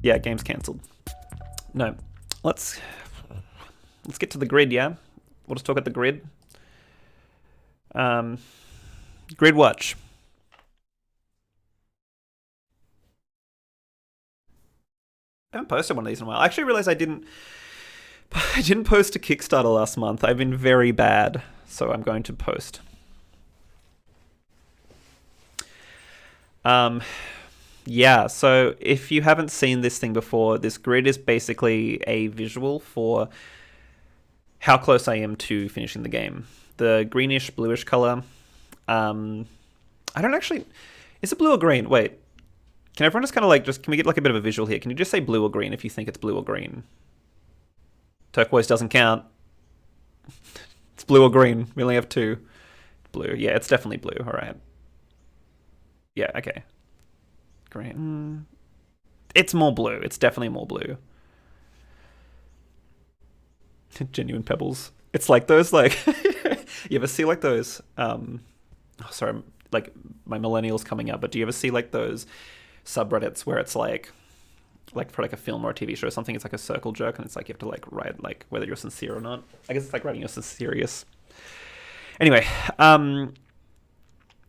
Yeah, game's cancelled. No. Let's get to the grid, yeah? We'll just talk at the grid. Grid watch. I haven't posted one of these in a while. I actually realized I didn't post a Kickstarter last month. I've been very bad, so I'm going to post. Yeah, so if you haven't seen this thing before, this grid is basically a visual for how close I am to finishing the game. The greenish, bluish color. I don't actually... Is it blue or green? Wait. Can everyone just kind of like... Can we get like a bit of a visual here? Can you just say blue or green if you think it's blue or green? Turquoise doesn't count. It's blue or green. We only have two. Blue. Yeah, it's definitely blue. All right. Yeah, okay. Green. It's more blue. It's definitely more blue. Genuine pebbles. It's like those, like... You ever see like those... sorry, like my millennials coming up, but do you ever see like those subreddits where it's like for like a film or a TV show or something, it's like a circle jerk and it's like you have to like write like whether you're sincere or not. I guess it's like writing you're serious. Anyway,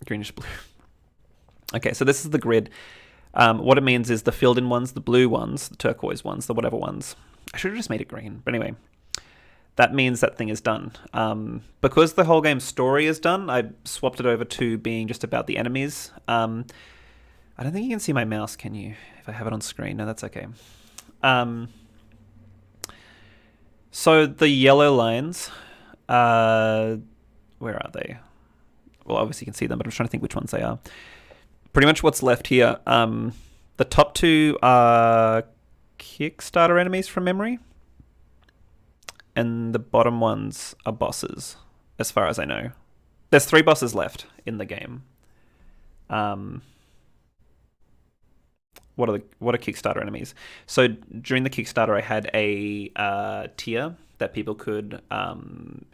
greenish blue. Okay, so this is the grid. What it means is the filled in ones, the blue ones, the turquoise ones, the whatever ones. I should have just made it green, but anyway. That means that thing is done. Because the whole game's story is done, I swapped it over to being just about the enemies. I don't think you can see my mouse, can you? If I have it on screen. No, that's okay. So the yellow lines, where are they? Well, obviously you can see them, but I'm trying to think which ones they are. Pretty much what's left here. The top two are Kickstarter enemies from memory. And the bottom ones are bosses, as far as I know. There's 3 bosses left in the game. What are Kickstarter enemies? So during the Kickstarter, I had a tier that people could,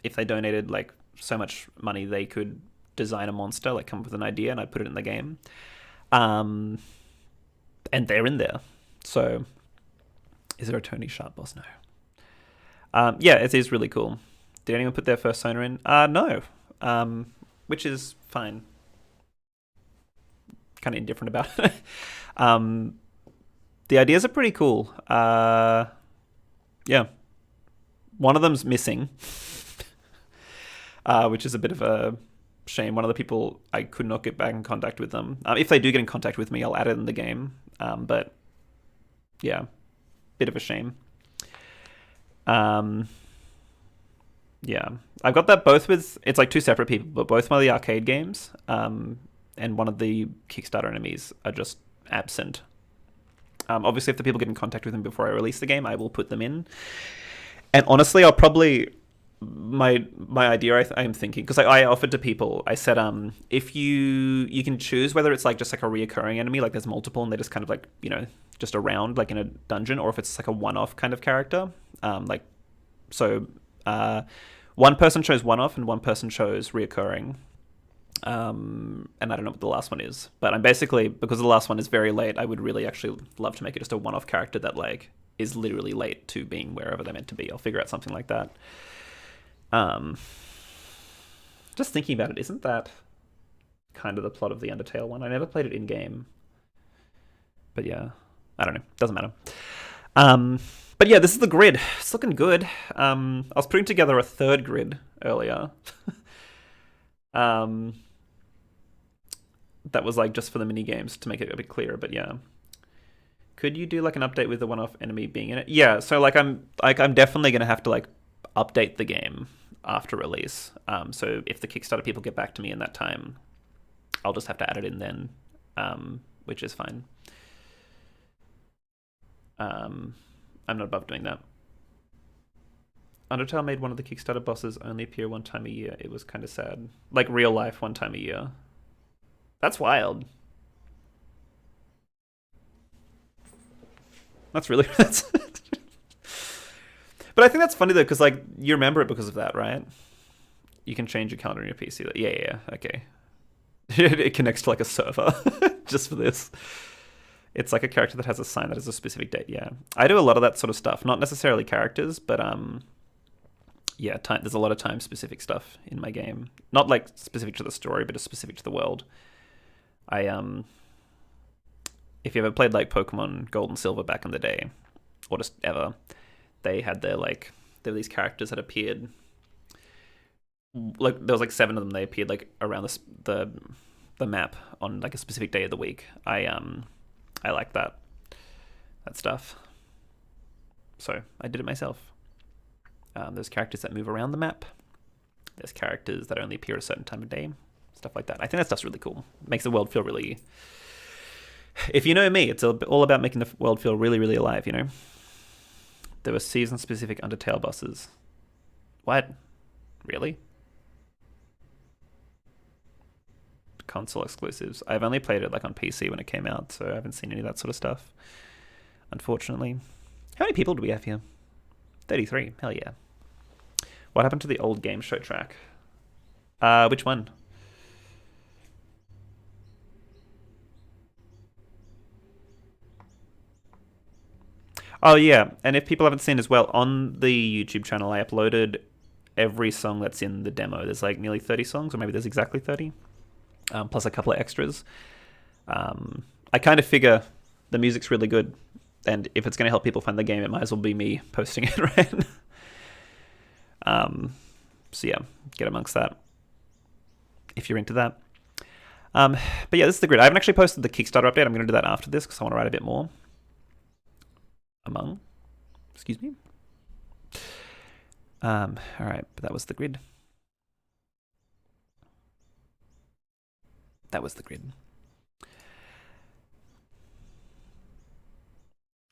if they donated like so much money, they could design a monster, like come up with an idea, and I'd put it in the game. And they're in there. So, is there a Tony Sharp boss? No. Yeah, it is really cool. Did anyone put their first Sona in? No. Which is fine. Kind of indifferent about it. The ideas are pretty cool. Yeah. One of them's missing. Which is a bit of a shame. One of the people, I could not get back in contact with them. If they do get in contact with me, I'll add it in the game. But, yeah. Bit of a shame. Yeah, I've got that both with, it's like 2 separate people, but both of the arcade games, and one of the Kickstarter enemies are just absent. Obviously, if the people get in contact with them before I release the game, I will put them in. And honestly, I'll probably, my idea, I'm thinking, because I offered to people, I said, if you can choose whether it's like just like a reoccurring enemy, like there's multiple and they're just kind of like, you know, just around like in a dungeon, or if it's like a one-off kind of character. One person chose one-off and one person chose reoccurring. And I don't know what the last one is, but I'm basically, because the last one is very late, I would really actually love to make it just a one-off character that like is literally late to being wherever they're meant to be. I'll figure out something like that. Just thinking about it, isn't that kind of the plot of the Undertale one? I never played it in-game. But yeah, I don't know. Doesn't matter. But yeah, this is the grid. It's looking good. I was putting together a 3rd grid earlier. That was like just for the mini games to make it a bit clearer, but yeah. Could you do like an update with the one-off enemy being in it? Yeah, so like I'm definitely gonna have to like update the game after release. So if the Kickstarter people get back to me in that time, I'll just have to add it in then, which is fine. I'm not above doing that. Undertale made one of the Kickstarter bosses only appear one time a year. It was kind of sad. Like real life, one time a year. That's wild. That's really... But I think that's funny though, because like you remember it because of that, right? You can change your calendar on your PC. Yeah, okay. It connects to like a server just for this. It's like a character that has a sign that has a specific date. Yeah, I do a lot of that sort of stuff. Not necessarily characters, but yeah, there's a lot of time specific stuff in my game. Not like specific to the story, but just specific to the world. I if you ever played like Pokemon Gold and Silver back in the day, or just ever, they had there were these characters that appeared. Like there was like 7 of them. They appeared like around the map on like a specific day of the week. I like that stuff. So I did it myself. There's characters that move around the map. There's characters that only appear at a certain time of day. Stuff like that. I think that stuff's really cool. It makes the world feel really... If you know me, it's all about making the world feel really, really alive, you know? There were season-specific Undertale bosses. What? Really? Console exclusives. I've only played it like on PC when it came out, so I haven't seen any of that sort of stuff, unfortunately. How many people do we have here? 33. Hell yeah. What happened to the old game show track? Which one? Oh yeah, and if people haven't seen as well, on the YouTube channel I uploaded every song that's in the demo. There's like nearly 30 songs, or maybe there's exactly 30, plus a couple of extras. I kind of figure the music's really good, and if it's going to help people find the game, it might as well be me posting it, right? So yeah, get amongst that if you're into that. But yeah, this is the grid. I haven't actually posted the Kickstarter update. I'm going to do that after this because I want to write a bit more. Excuse me. All right, but that was the grid. That was the grid.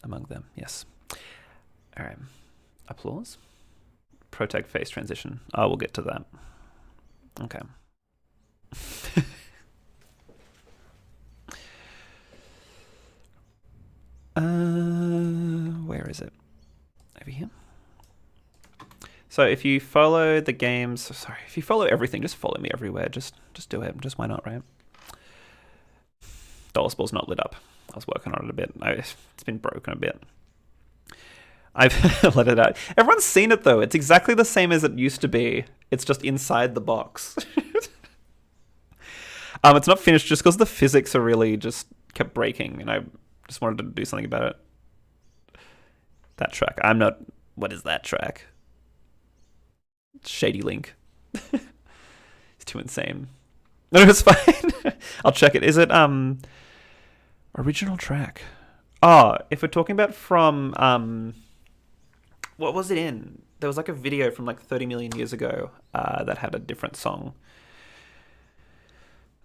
Among them, yes. All right. Applause. Protag face transition. Oh, we'll get to that. Okay. Where is it? Over here. So if you follow the games, sorry, if you follow everything, just follow me everywhere. Just do it. Just why not, right? Dollar Spall's not lit up. I was working on it a bit. It's been broken a bit. I've let it out. Everyone's seen it though. It's exactly the same as it used to be. It's just inside the box. It's not finished just because the physics are really just kept breaking, and I just wanted to do something about it. That track. I'm not... What is that track? Shady Link. It's too insane. No, it's fine. I'll check it. Is it original track? Oh, if we're talking about from what was it in? There was like a video from like 30 million years ago that had a different song.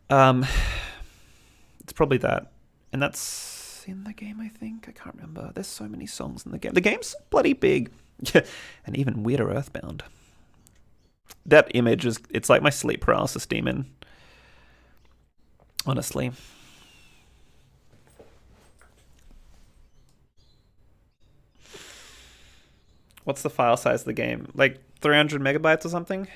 It's probably that, and that's in the game. I think I can't remember. There's so many songs in the game. The game's bloody big, and even weirder Earthbound. That image it's like my sleep paralysis demon. Honestly. What's the file size of the game? Like 300 megabytes or something?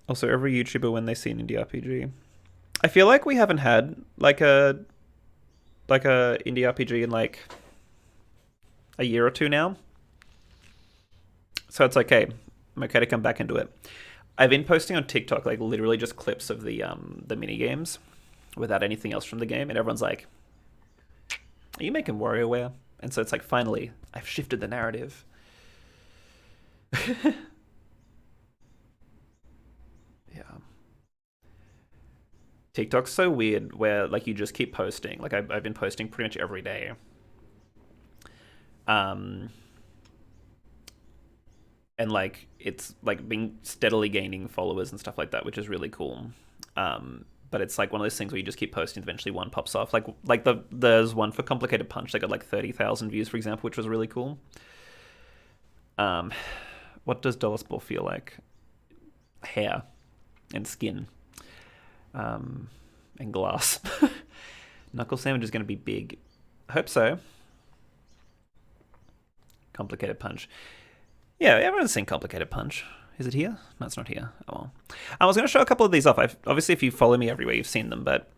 Also, every YouTuber when they see an indie RPG. I feel like we haven't had like a indie RPG in like a year or two now. So it's okay. I'm okay to come back into it. I've been posting on TikTok like literally just clips of the Minigames without anything else from the game, and everyone's like, "Are you making WarioWare?" And so it's like, finally, I've shifted the narrative. Yeah. TikTok's so weird where like you just keep posting. Like I've been posting pretty much every day. And like it's like been steadily gaining followers and stuff like that, which is really cool. But it's like one of those things where you just keep posting, eventually one pops off. Like there's one for Complicated Punch that got like 30,000 views, for example, which was really cool. What does Dollar Spall feel like? Hair and skin. And glass. Knuckle Sandwich is going to be big. I hope so. Complicated Punch. Yeah, everyone's seen Complicated Punch. Is it here? No, it's not here. Oh well. I was going to show a couple of these off. Obviously, if you follow me everywhere, you've seen them. But,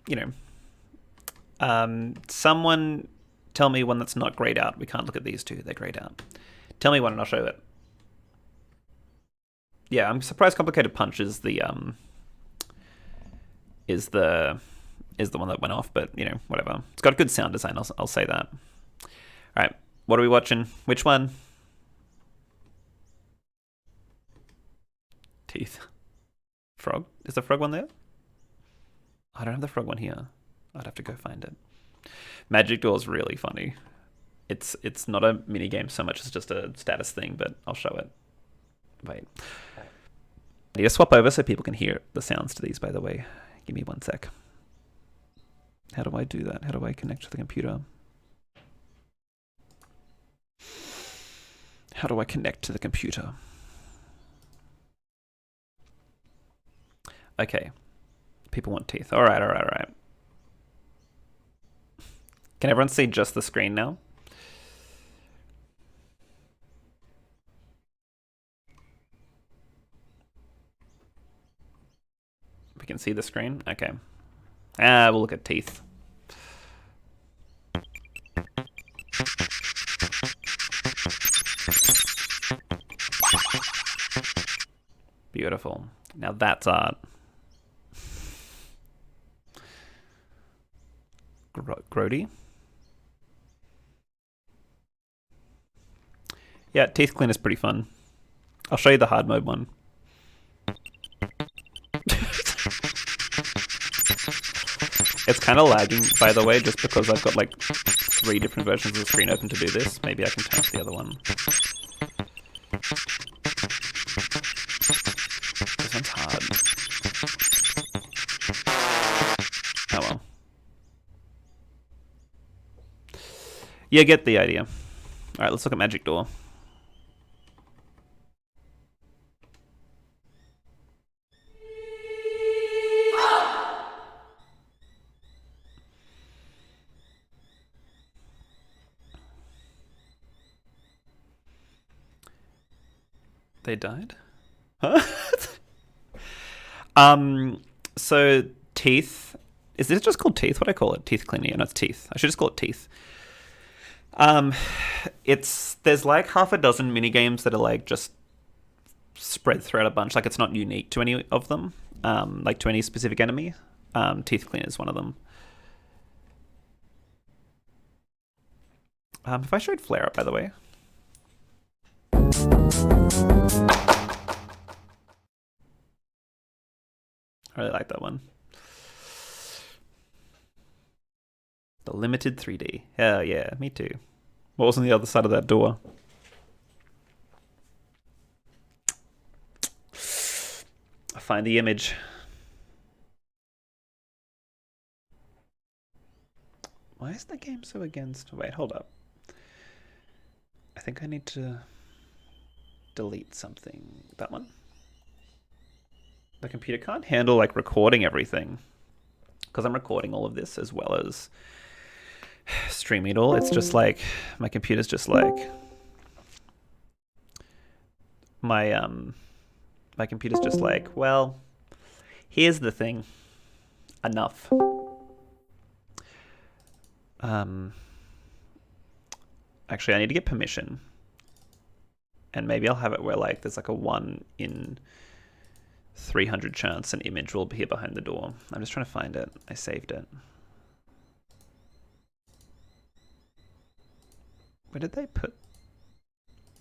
someone tell me one that's not grayed out. We can't look at these two. They're grayed out. Tell me one and I'll show it. Yeah, I'm surprised Complicated Punch is the one that went off, but whatever. It's got a good sound design. I'll say that. All right, what are we watching? Which one? Teeth. Frog. Is the frog one there? I don't have the frog one here. I'd have to go find it. Magic Door is really funny. It's not a mini game so much as just a status thing, but I'll show it. Wait. I need to swap over so people can hear the sounds to these, by the way. Give me 1 sec. How do I do that? How do I connect to the computer? How do I connect to the computer? Okay. People want teeth. All right. Can everyone see just the screen now? We can see the screen? Okay. We'll look at teeth. Beautiful. Now that's art. Grody? Yeah, Teeth Clean is pretty fun. I'll show you the hard mode one. It's kind of lagging, by the way, just because I've got like 3 different versions of the screen open to do this. Maybe I can turn off the other one. This one's hard. Oh well. Yeah, get the idea. Alright, let's look at Magic Door. They died? Huh? So teeth. Is this just called teeth? What do I call it? Teeth cleaning. No, it's teeth. I should just call it teeth. There's like half a dozen mini games that are like just spread throughout a bunch. Like it's not unique to any of them. Like to any specific enemy. Teeth cleaner is one of them. If I showed Flare Up, by the way. I really like that one. The limited 3D. Hell yeah, me too. What was on the other side of that door? I find the image. Why is the game so against? Wait, hold up. I think I need to delete something. That one? The computer can't handle like recording everything because I'm recording all of this as well as streaming it all. It's just like my computer's just like my computer's just like, well, here's the thing. Enough. Actually, I need to get permission. And maybe I'll have it where like there's like a 1 in 300 chance an image will appear behind the door. I'm just trying to find it. I saved it. Where did they put...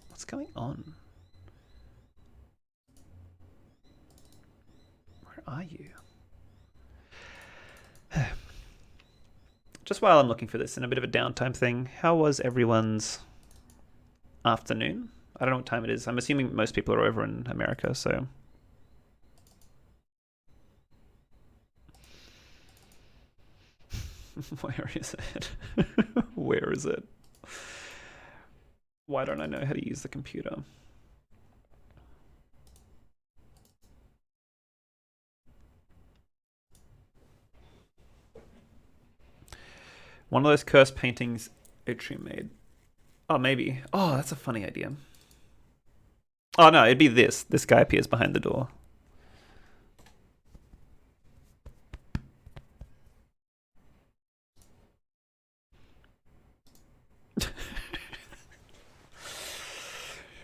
What's going on? Where are you? Just while I'm looking for this in a bit of a downtime thing, how was everyone's afternoon? I don't know what time it is. I'm assuming most people are over in America, so... Where is it? Where is it? Why don't I know how to use the computer? One of those cursed paintings Atrium made. Oh, maybe. Oh, that's a funny idea. Oh no, it'd be this. This guy appears behind the door.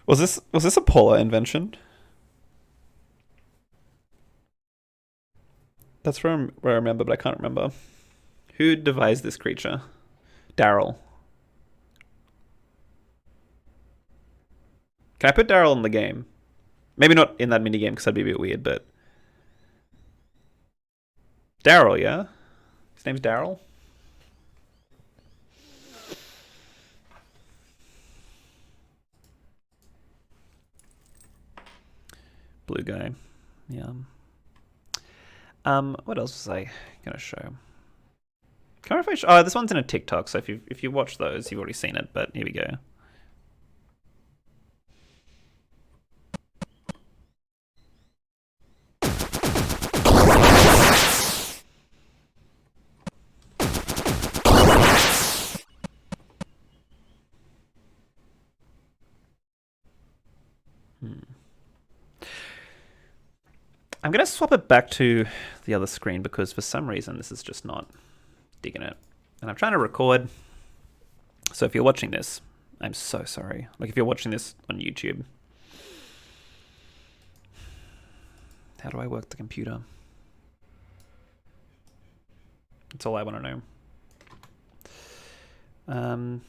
Was this a Paula invention? That's where I remember, but I can't remember. Who devised this creature? Daryl. Can I put Daryl in the game? Maybe not in that minigame because that'd be a bit weird, but... Daryl, yeah? His name's Daryl? Blue guy. Yeah. What else was I gonna show? Can't remember if oh, this one's in a TikTok, so if you watch those, you've already seen it, but here we go. I'm going to swap it back to the other screen because for some reason this is just not digging it. And I'm trying to record. So if you're watching this, I'm so sorry. Like if you're watching this on YouTube. How do I work the computer? That's all I want to know.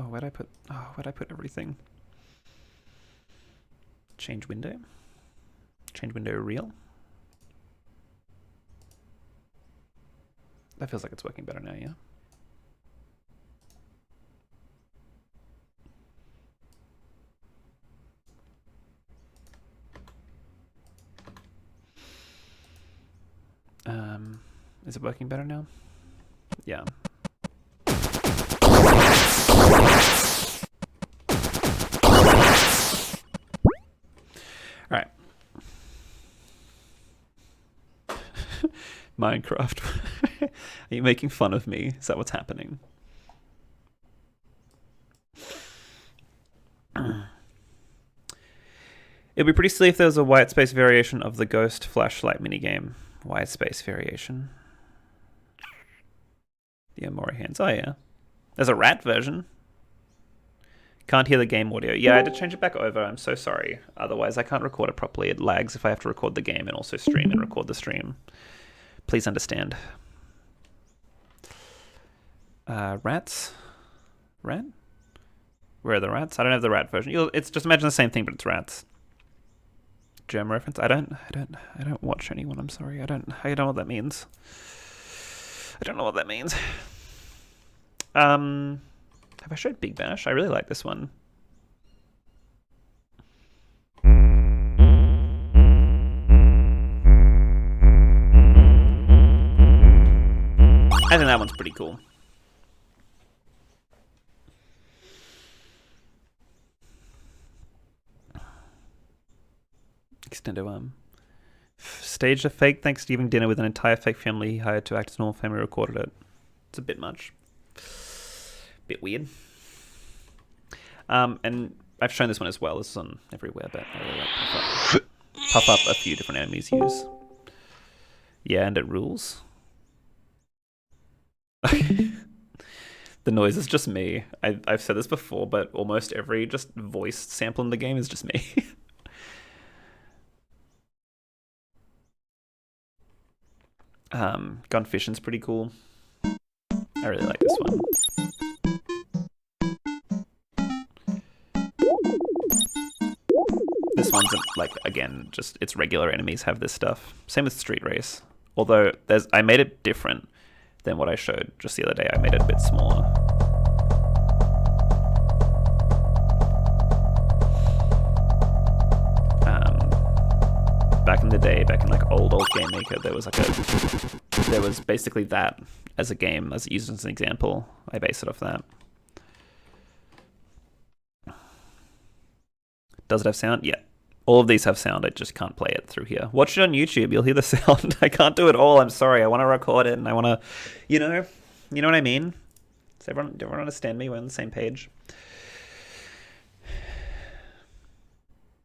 Where'd I put everything? Change window. Change window real. That feels like it's working better now, yeah? Is it working better now? Yeah. Alright. Minecraft. Are you making fun of me? Is that what's happening? It'd be pretty silly if there was a white space variation of the ghost flashlight minigame. White space variation. The Omori hands. Oh yeah. There's a rat version. Can't hear the game audio. Yeah, I had to change it back over. I'm so sorry. Otherwise, I can't record it properly. It lags if I have to record the game and also stream and record the stream. Please understand. Rats? Rat? Where are the rats? I don't have the rat version. It's just imagine the same thing, but it's rats. Germ reference. I don't watch anyone. I'm sorry. I don't know what that means. I don't know what that means. Have I showed Big Bash? I really like this one. I think that one's pretty cool. Extendo staged a fake Thanksgiving dinner with an entire fake family he hired to act as normal family, recorded it. It's a bit much. Bit weird. And I've shown this one as well. This is on everywhere, but I really like puff up a few different enemies use. Yeah, and it rules. The noise is just me. I've said this before, but almost every just voice sample in the game is just me. Gone Fishing's pretty cool. I really like this one. This one's like, again, just its regular enemies have this stuff. Same with Street Race. Although I made it different than what I showed just the other day. I made it a bit smaller. Back in the day, back in like old Game Maker, there was basically that as a game, as used as an example. I base it off that. Does it have sound? Yeah. All of these have sound. I just can't play it through here. Watch it on YouTube. You'll hear the sound. I can't do it all. I'm sorry. I want to record it and I want to, you know what I mean? Does everyone understand me? We're on the same page.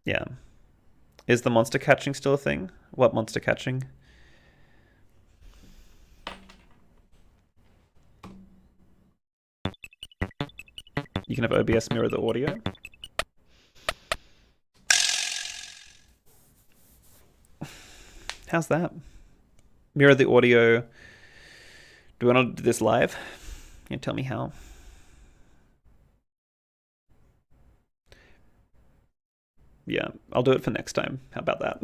Yeah. Is the monster catching still a thing? What monster catching? You can have OBS mirror the audio. How's that? Mirror the audio. Do we want to do this live? Can you tell me how? Yeah, I'll do it for next time. How about that?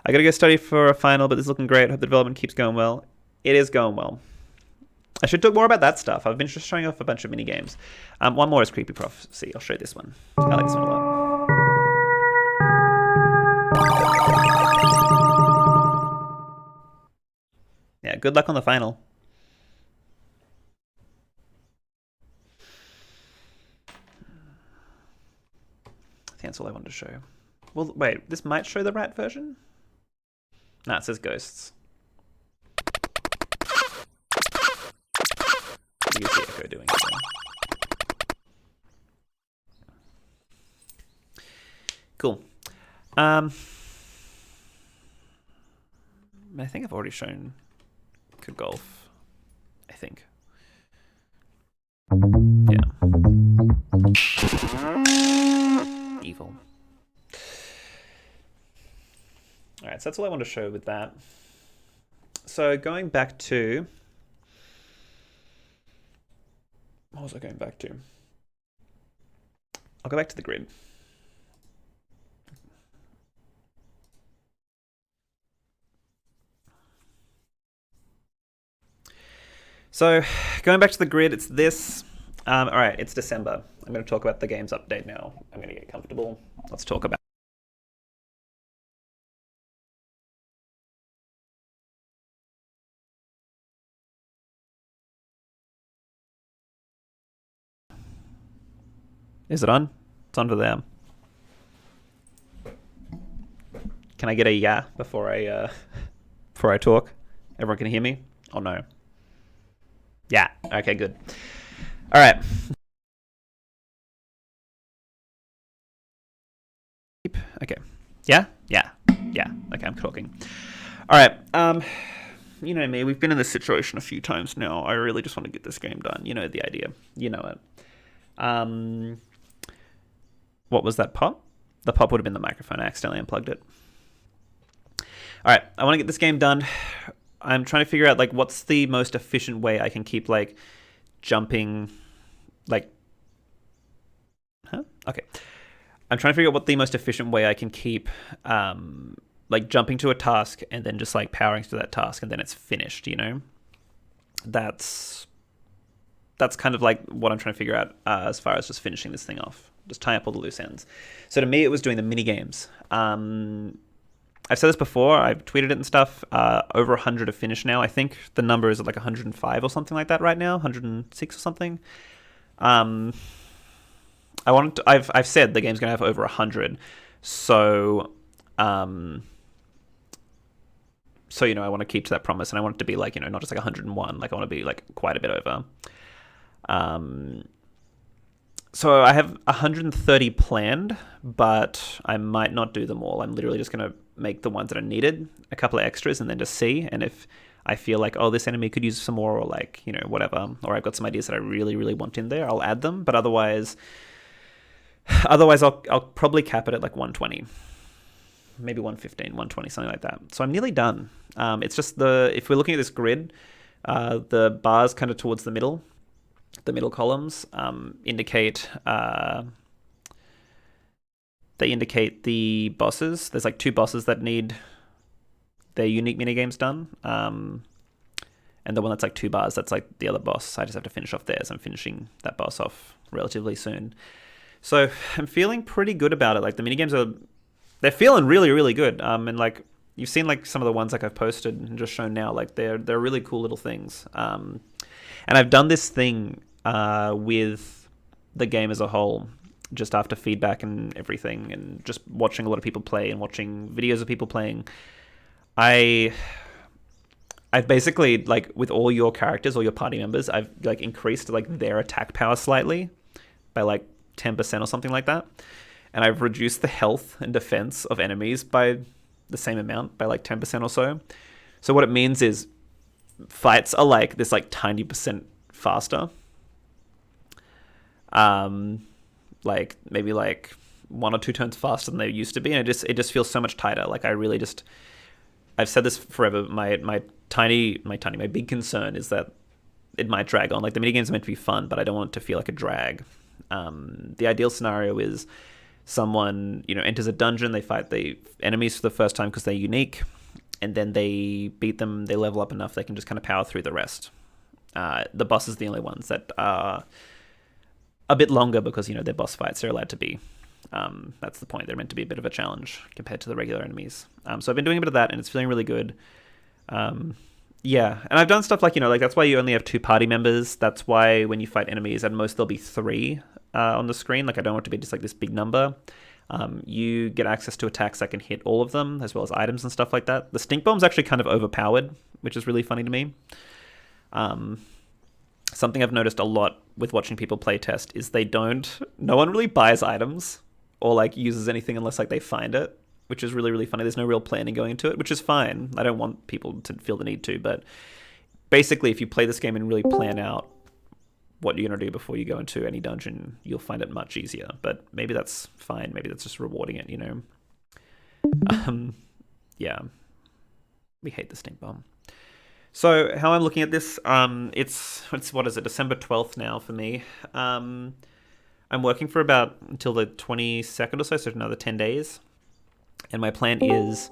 I gotta go study for a final, but this is looking great. Hope the development keeps going well. It is going well. I should talk more about that stuff. I've been just showing off a bunch of mini games. One more is Creepy Prophecy. I'll show you this one. I like this one a lot. Yeah, good luck on the final. I think that's all I wanted to show. Well, wait, this might show the rat version? Nah, it says ghosts. You can see Echo doing it there. Cool. I think I've already shown Good Golf. I think. Yeah. Evil. Alright, so that's all I want to show with that. So going back to... What was I going back to? I'll go back to the grid. So going back to the grid, it's this. All right, it's December. I'm going to talk about the games update now. I'm going to get comfortable. Let's talk about. Is it on? It's on for them. Can I get a yeah before I talk? Everyone can hear me? Oh no. Yeah. Okay. Good. All right. Okay. Yeah. Yeah. Yeah. Okay. I'm talking. All right. You know me. We've been in this situation a few times now. I really just want to get this game done. You know the idea. You know it. What was that pop? The pop would have been the microphone. I accidentally unplugged it. All right, I want to get this game done. I'm trying to figure out like what's the most efficient way I can keep like jumping, like, huh? Okay. I'm trying to figure out what the most efficient way I can keep like jumping to a task and then just like powering through that task and then it's finished, you know? That's kind of like what I'm trying to figure out as far as just finishing this thing off. Just tying up all the loose ends. So to me, it was doing the mini games. I've said this before. I've tweeted it and stuff. Over 100 have finished now. I think the number is like 105 or something like that right now. 106 or something. I've said the game's gonna have over 100. So you know, I want to keep to that promise, and I want it to be like, you know, not just like 101. Like I want to be like quite a bit over. So I have 130 planned, but I might not do them all. I'm literally just going to make the ones that are needed, a couple of extras, and then just see. And if I feel like, oh, this enemy could use some more, or like, you know, whatever, or I've got some ideas that I really, really want in there, I'll add them. But otherwise I'll probably cap it at like 120, maybe 115, 120, something like that. So I'm nearly done. It's just if we're looking at this grid, the bars kind of towards the middle columns indicate the bosses. There's like 2 bosses that need their unique minigames done. And the one that's like 2 bars, that's like the other boss. I just have to finish off theirs. I'm finishing that boss off relatively soon. So I'm feeling pretty good about it. Like the minigames they're feeling really, really good. And like you've seen like some of the ones like I've posted and just shown now, like they're really cool little things. And I've done this thing with the game as a whole, just after feedback and everything, and just watching a lot of people play and watching videos of people playing. I've basically, like, with all your characters, all your party members, I've like increased like their attack power slightly by like 10% or something like that. and I've reduced the health and defense of enemies by the same amount, by like 10% or so. So what it means is fights are like this like tiny percent faster. Like maybe like 1 or 2 turns faster than they used to be, and it just feels so much tighter. Like I've said this forever. My big concern is that it might drag on. Like the minigames are meant to be fun, but I don't want it to feel like a drag. The ideal scenario is someone, enters a dungeon, they fight the enemies for the first time because they're unique, and then they beat them, they level up enough, they can just kind of power through the rest. The bosses are the only ones that are a bit longer because, they're boss fights, they're allowed to be. That's the point. They're meant to be a bit of a challenge compared to the regular enemies. So I've been doing a bit of that, and it's feeling really good. Yeah, and I've done stuff like, that's why you only have 2 party members. That's why when you fight enemies, at most there'll be 3 on the screen. Like, I don't want it to be just like this big number. You get access to attacks that can hit all of them, as well as items and stuff like that. The stink bomb's actually kind of overpowered, which is really funny to me. Something I've noticed a lot with watching people play test is no one really buys items or like uses anything unless like they find it, which is really, really funny. There's no real planning going into it, which is fine. I don't want people to feel the need to, but basically if you play this game and really plan out what you're going to do before you go into any dungeon, you'll find it much easier. But maybe that's fine. Maybe that's just rewarding it, Yeah. We hate the stink bomb. So how I'm looking at this, it's what is it, December 12th now for me. I'm working for about until the 22nd or so another 10 days. And my plan is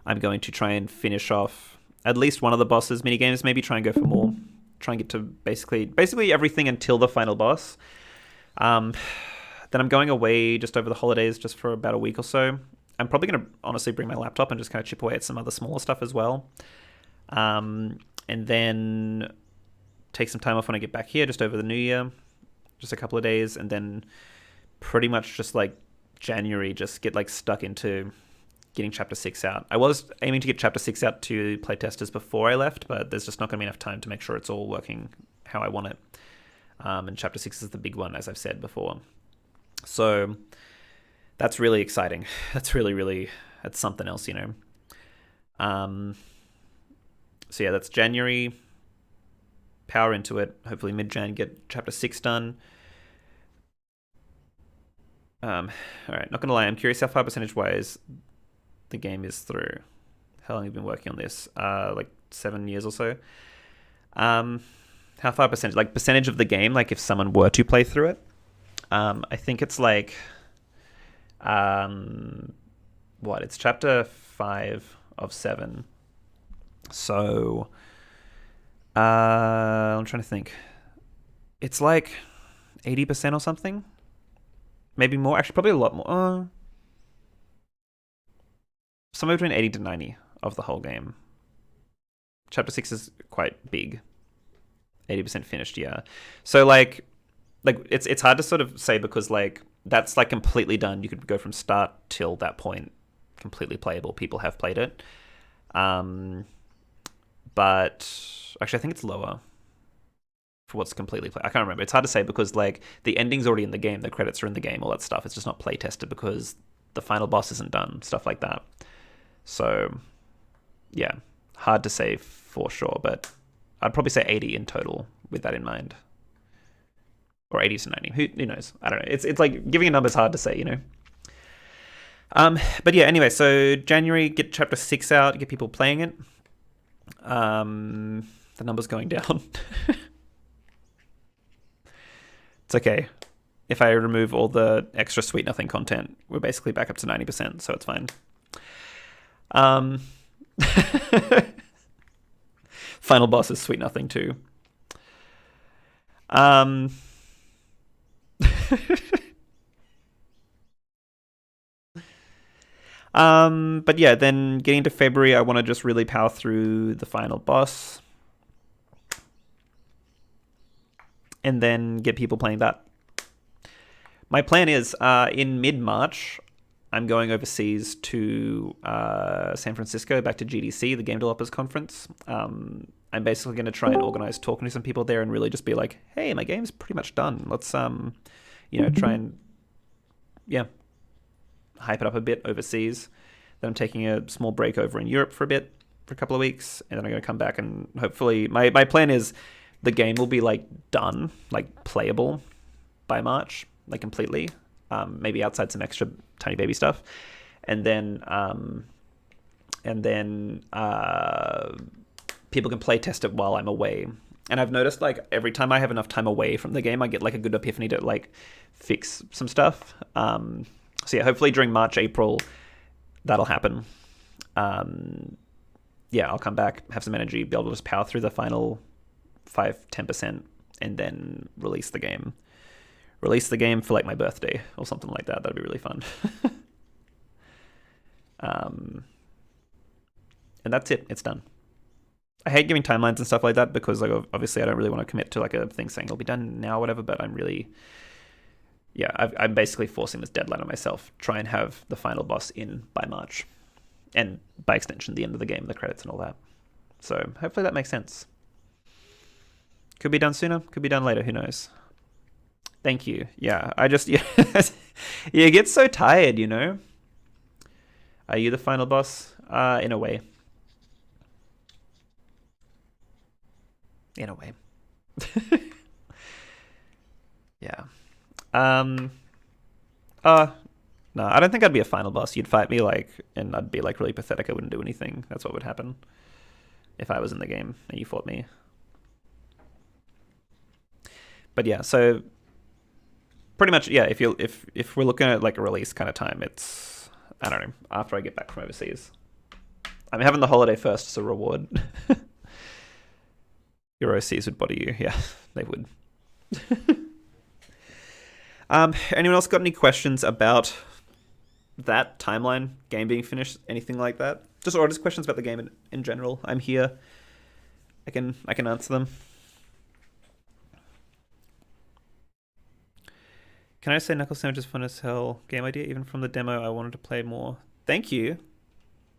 I'm going to try and finish off at least one of the bosses' minigames, maybe try and go for more. Try and get to basically everything until the final boss. Then I'm going away just over the holidays, just for about a week or so. I'm probably going to honestly bring my laptop and just kind of chip away at some other smaller stuff as well. And then take some time off when I get back here, just over the New Year, just a couple of days, and then pretty much just like January, just get like stuck into getting Chapter 6 out. I was aiming to get Chapter 6 out to playtesters before I left, but there's just not going to be enough time to make sure it's all working how I want it. And Chapter 6 is the big one, as I've said before. So that's really exciting. That's that's something else, So yeah, that's January. Power into it. Hopefully mid-Jan get Chapter 6 done. All right, not gonna lie, I'm curious how far percentage-wise the game is through. How long have you been working on this? Like 7 years or so. How far percentage of the game, like if someone were to play through it? I think it's like, it's Chapter 5 of 7. So, I'm trying to think. It's like 80% or something. Maybe more. Actually, probably a lot more. Somewhere between 80 to 90 of the whole game. Chapter 6 is quite big. 80% finished, yeah. So, like it's hard to sort of say because, like, that's, like, completely done. You could go from start till that point completely playable. People have played it. But actually, I think it's lower for what's completely played. I can't remember. It's hard to say because, like, the ending's already in the game, the credits are in the game, all that stuff. It's just not play tested because the final boss isn't done, stuff like that. So, yeah, hard to say for sure, but I'd probably say 80 in total with that in mind. Or 80 to 90. Who knows? I don't know. It's like giving a number is hard to say, But yeah, anyway, so January, get Chapter 6 out, get people playing it. The number's going down. It's okay. If I remove all the extra Sweet Nothing content, we're basically back up to 90%, so it's fine. Final boss is Sweet Nothing too. But yeah, then getting into February, I want to just really power through the final boss. And then get people playing that. My plan is, in mid-March, I'm going overseas to San Francisco, back to GDC, the Game Developers Conference. I'm basically going to try and organize talking to some people there and really just be like, hey, my game's pretty much done. Let's, try and, yeah, hype it up a bit overseas. Then I'm taking a small break over in Europe for a couple of weeks, and then I'm going to come back and hopefully my plan is the game will be like done, like playable by March, like completely. Maybe outside some extra tiny baby stuff, and then people can play test it while I'm away. And I've noticed like every time I have enough time away from the game, I get like a good epiphany to like fix some stuff. So yeah, hopefully during March, April, that'll happen. Yeah, I'll come back, have some energy, be able to just power through the final 5-10%, and then release the game. Release the game for like my birthday or something like that. That'd be really fun. And that's it. It's done. I hate giving timelines and stuff like that because like obviously I don't really want to commit to like a thing saying it'll be done now or whatever, but I'm really, yeah, I'm basically forcing this deadline on myself. Try and have the final boss in by March. And by extension, the end of the game, the credits and all that. So hopefully that makes sense. Could be done sooner, could be done later, who knows. Thank you. Yeah, I just, yeah, you get so tired, you know? Are you the final boss? In a way. In a way. Yeah. No, I don't think I'd be a final boss. You'd fight me like, and I'd be like really pathetic. I wouldn't do anything. That's what would happen if I was in the game and you fought me. But yeah, so pretty much, yeah. If we're looking at like a release kind of time, it's, I don't know, after I get back from overseas. I'm having the holiday first as a reward. Your OCs would body you. Yeah, they would. Anyone else got any questions about that timeline, game being finished, anything like that? Or just questions about the game in general. I'm here. I can answer them. Can I say Knuckle Sandwich is fun as hell? Game idea, even from the demo, I wanted to play more. Thank you.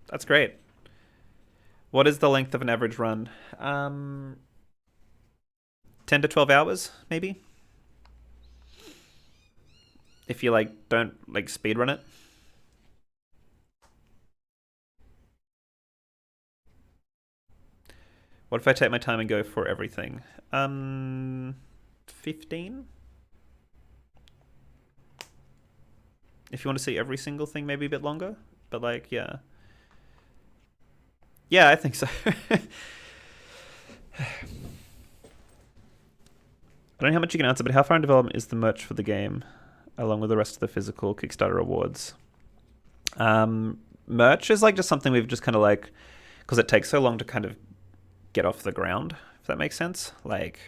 That's great. What is the length of an average run? 10 to 12 hours, maybe? If you like don't like speed run it. What if I take my time and go for everything? 15? If you want to see every single thing, maybe a bit longer. But like, yeah. Yeah, I think so. I don't know how much you can answer, but how far in development is the merch for the game, along with the rest of the physical Kickstarter rewards? Merch is like just something we've just kind of like, because it takes so long to kind of get off the ground, if that makes sense. Like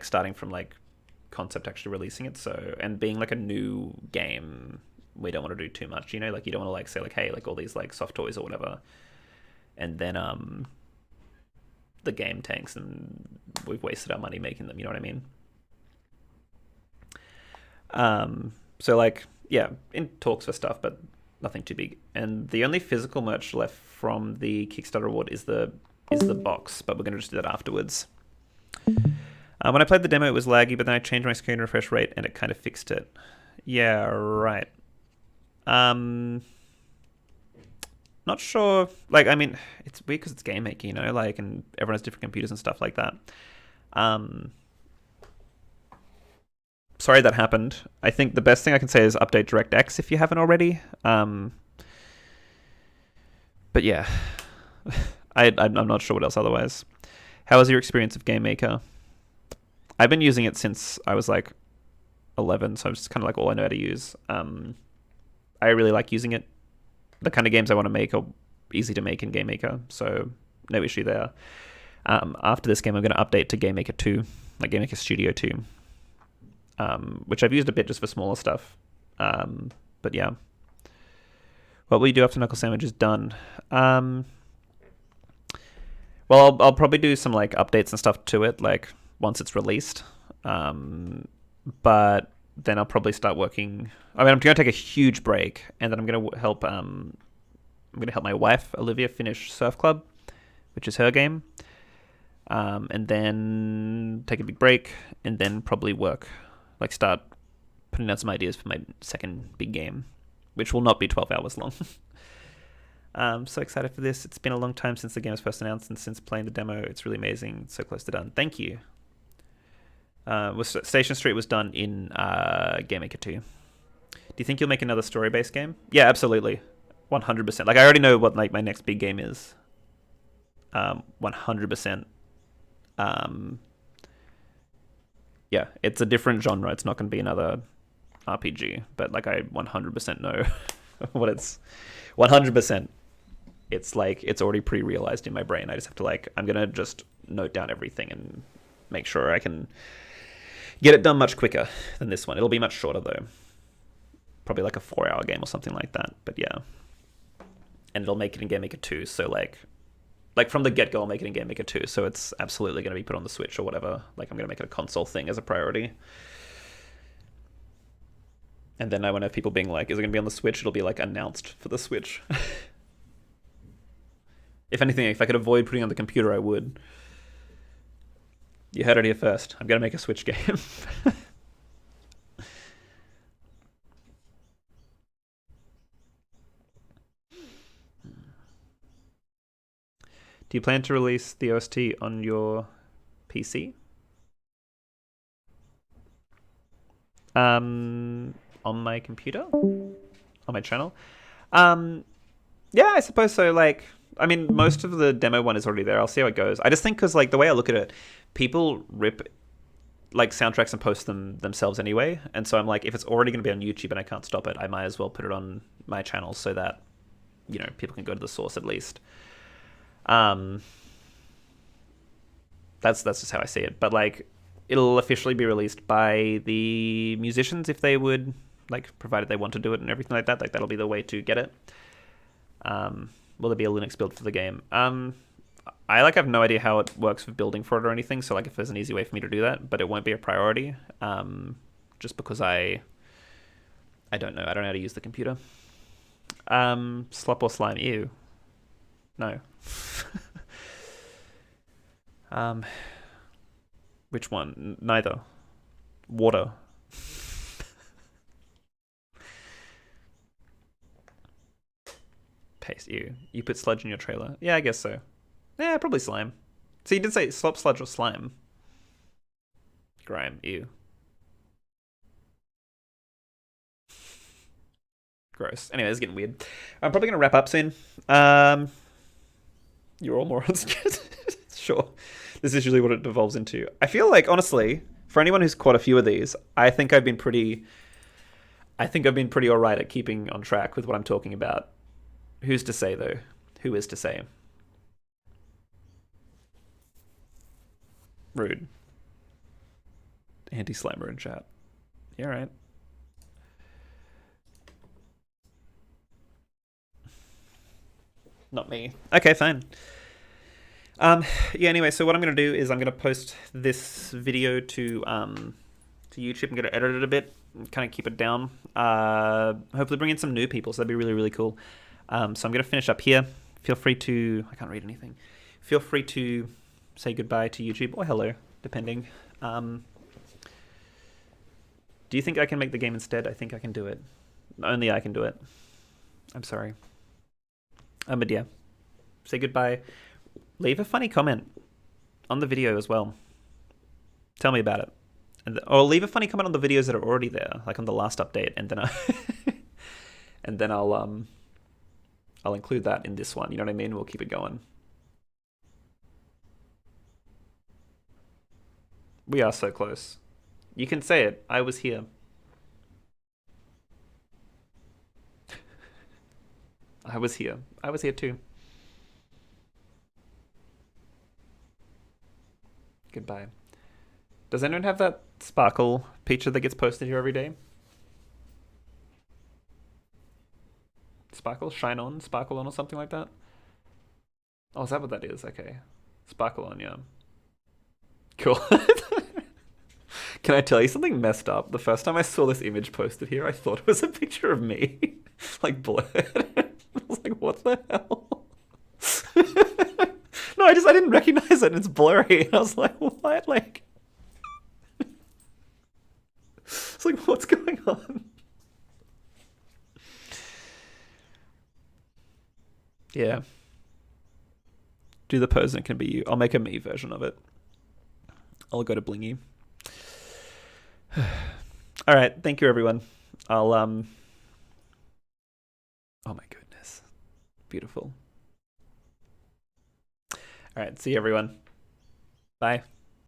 starting from like concept actually releasing it. So, and being like a new game, we don't want to do too much, you know, like you don't want to like say like, hey, like all these like soft toys or whatever, and then the game tanks and we've wasted our money making them, you know what I mean? So like, yeah, in talks for stuff, but nothing too big. And the only physical merch left from the Kickstarter reward is the box, but we're going to just do that afterwards. When I played the demo, it was laggy, but then I changed my screen refresh rate and it kind of fixed it. Yeah, right. Not sure. Like, I mean, it's weird because it's Game Maker, you know, like, and everyone has different computers and stuff like that. Sorry that happened. I think the best thing I can say is update DirectX if you haven't already. But yeah, I'm not sure what else otherwise. How was your experience of Game Maker? I've been using it since I was like 11, so it's kind of like all I know how to use. I really like using it. The kind of games I want to make are easy to make in Game Maker, so no issue there. After this game, I'm going to update to Game Maker 2, like Game Maker Studio 2, which I've used a bit just for smaller stuff. But yeah. What will you do after Knuckle Sandwich is done? Well, I'll probably do some like updates and stuff to it, like once it's released. But then I'll probably start working. I mean, I'm going to take a huge break, and then I'm going to help. I'm going to help my wife Olivia finish Surf Club, which is her game, and then take a big break, and then probably work, like start putting down some ideas for my second big game, which will not be 12 hours long. So excited for this. It's been a long time since the game was first announced, and since playing the demo, it's really amazing. It's so close to done. Thank you. Station Street was done in Game Maker 2. Do you think you'll make another story-based game? Yeah, absolutely. 100%. Like, I already know what like my next big game is. 100%. Yeah, it's a different genre. It's not going to be another RPG, but like I 100% know what it's. 100%. It's like it's already pre-realized in my brain. I just have to like I'm gonna just note down everything and make sure I can get it done much quicker than this one. It'll be much shorter though. Probably like a 4-hour game or something like that. But yeah, and it'll make it in Game Maker 2. So like from the get-go, I'll make it in Game Maker 2. So it's absolutely gonna be put on the Switch or whatever. Like I'm gonna make it a console thing as a priority. And then I won't have people being like, is it going to be on the Switch? It'll be like announced for the Switch. If anything, if I could avoid putting it on the computer, I would. You heard it here first. I'm going to make a Switch game. Do you plan to release the OST on your PC? On my computer? On my channel? Yeah, I suppose so. Like, I mean, most of the demo one is already there. I'll see how it goes. I just think because, like, the way I look at it, people rip, like, soundtracks and post them themselves anyway. And so I'm like, if it's already going to be on YouTube and I can't stop it, I might as well put it on my channel so that, you know, people can go to the source at least. That's just how I see it. But, like, it'll officially be released by the musicians if they would, like, provided they want to do it and everything like that. Like, that'll be the way to get it. Will there be a Linux build for the game? I like have no idea how it works with building for it or anything. So like if there's an easy way for me to do that, but it won't be a priority. Just because I don't know. I don't know how to use the computer. Slop or slime? Ew. No. Which one? Neither. Water. Paste. You put sludge in your trailer. Yeah, I guess so. Yeah, probably slime. So you did say slop, sludge, or slime. Grime. Ew. Gross. Anyway, it's getting weird. I'm probably going to wrap up soon. You're all morons. Sure. This is usually what it devolves into. I feel like, honestly, for anyone who's caught a few of these, I think I've been pretty alright at keeping on track with what I'm talking about. Who's to say, though? Who is to say? Rude. Anti-slimer in chat. Yeah, right. Not me. Okay, fine. Yeah, anyway, so what I'm going to do is I'm going to post this video to YouTube. I'm going to edit it a bit and kind of keep it down. Hopefully bring in some new people, so that'd be really, really cool. So I'm going to finish up here. Feel free to... I can't read anything. Feel free to say goodbye to YouTube, or hello, depending. Do you think I can make the game instead? I think I can do it. Only I can do it. I'm sorry. But yeah. Say goodbye. Leave a funny comment on the video as well. Tell me about it. Or leave a funny comment on the videos that are already there, like on the last update, and then I'll include that in this one. You know what I mean? We'll keep it going. We are so close. You can say it. I was here. I was here. I was here too. Goodbye. Does anyone have that sparkle picture that gets posted here every day? Sparkle? Shine on? Sparkle on or something like that? Oh, is that what that is? Okay. Sparkle on, yeah. Cool. Can I tell you something messed up? The first time I saw this image posted here, I thought it was a picture of me. Like, blurred. I was like, what the hell? No, I didn't recognize it, and it's blurry. And I was like, what? Like... It's like, what's going on? Yeah. Do the pose and it can be you. I'll make a me version of it. I'll go to Blingy. All right. Thank you, everyone. I'll Oh my goodness. Beautiful. All right. See you, everyone. Bye.